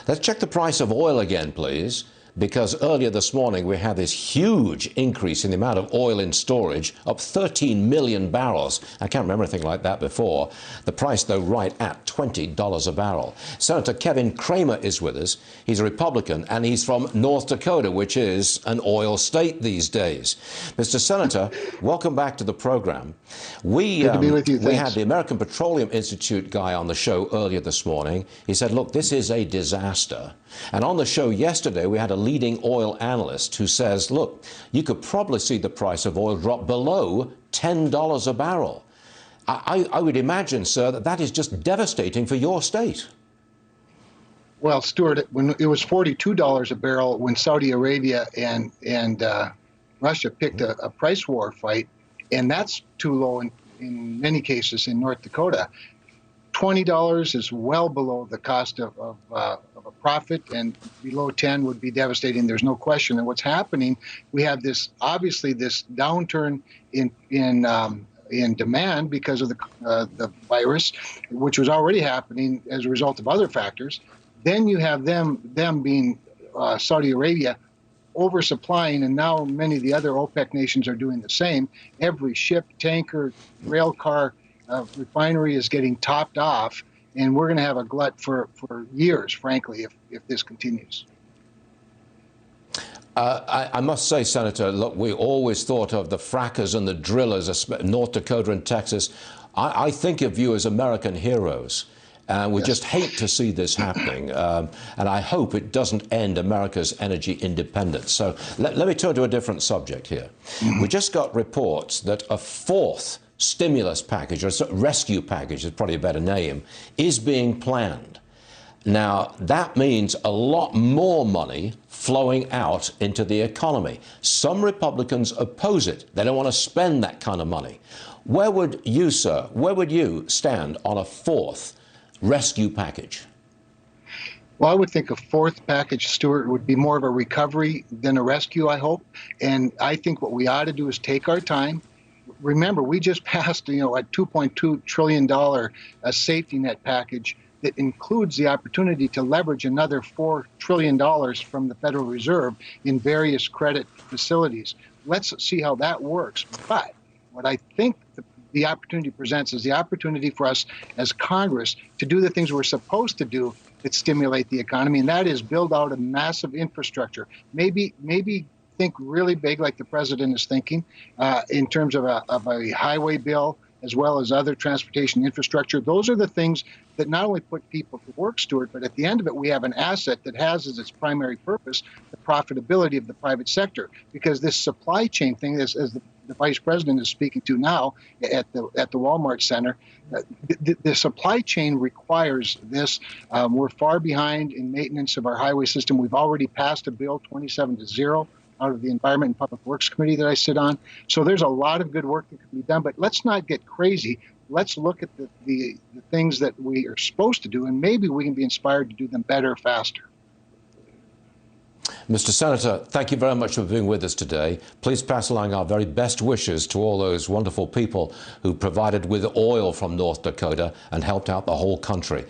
Let's check the price of oil again, please, because earlier this morning we had this huge increase in the amount of oil in storage, up 13 million barrels. I can't remember anything like that before. The price, though, right at $20 a barrel. Senator Kevin Cramer is with us. He's a Republican, and he's from North Dakota, which is an oil state these days. Mr. Senator, welcome back to the program. Good to be with you. We had the American Petroleum Institute guy on the show earlier this morning. He said, look, this is a disaster. And on the show yesterday, we had a leading oil analyst who says, look, you could probably see the price of oil drop below $10 a barrel. I would imagine, sir, that that is just devastating for your state. Well, Stuart, when it was $42 a barrel when Saudi Arabia and Russia picked a price war fight, and that's too low in many cases in North Dakota. $20 is well below the cost of a profit, and below 10 would be devastating. There's no question. And what's happening, we have this downturn in demand because of the virus, which was already happening as a result of other factors. Then you have them being Saudi Arabia oversupplying, and now many of the other OPEC nations are doing the same. Every ship, tanker, rail car, refinery is getting topped off, and we're going to have a glut for years, frankly, if this continues. I must say, Senator, look, we always thought of the frackers and the drillers, North Dakota and Texas. I think of you as American heroes. And we just hate to see this happening. And I hope it doesn't end America's energy independence. So let me turn to a different subject here. We just got reports that a fourth stimulus package, or rescue package is probably a better name, is being planned. Now, that means a lot more money flowing out into the economy. Some Republicans oppose it. They don't want to spend that kind of money. Where would you, sir, where would you stand on a fourth rescue package? Well, I would think a fourth package, Stuart, would be more of a recovery than a rescue, I hope. And I think what we ought to do is take our time. Remember, we just passed, a $2.2 trillion safety net package that includes the opportunity to leverage another $4 trillion from the Federal Reserve in various credit facilities. Let's see how that works. But what I think the opportunity presents is the opportunity for us as Congress to do the things we're supposed to do that stimulate the economy, and that is build out a massive infrastructure. Maybe think really big like the president is thinking in terms of a highway bill as well as other transportation infrastructure. Those are the things that not only put people to work, Stuart, but at the end of it, we have an asset that has as its primary purpose the profitability of the private sector. Because this supply chain thing, as the vice president is speaking to now at the Walmart Center, the supply chain requires this. We're far behind in maintenance of our highway system. We've already passed a bill 27-0 out of the Environment and Public Works Committee that I sit on. So there's a lot of good work that can be done, but let's not get crazy. Let's look at the things that we are supposed to do, and maybe we can be inspired to do them better, faster. Mr. Senator, thank you very much for being with us today. Please pass along our very best wishes to all those wonderful people who provided with oil from North Dakota and helped out the whole country.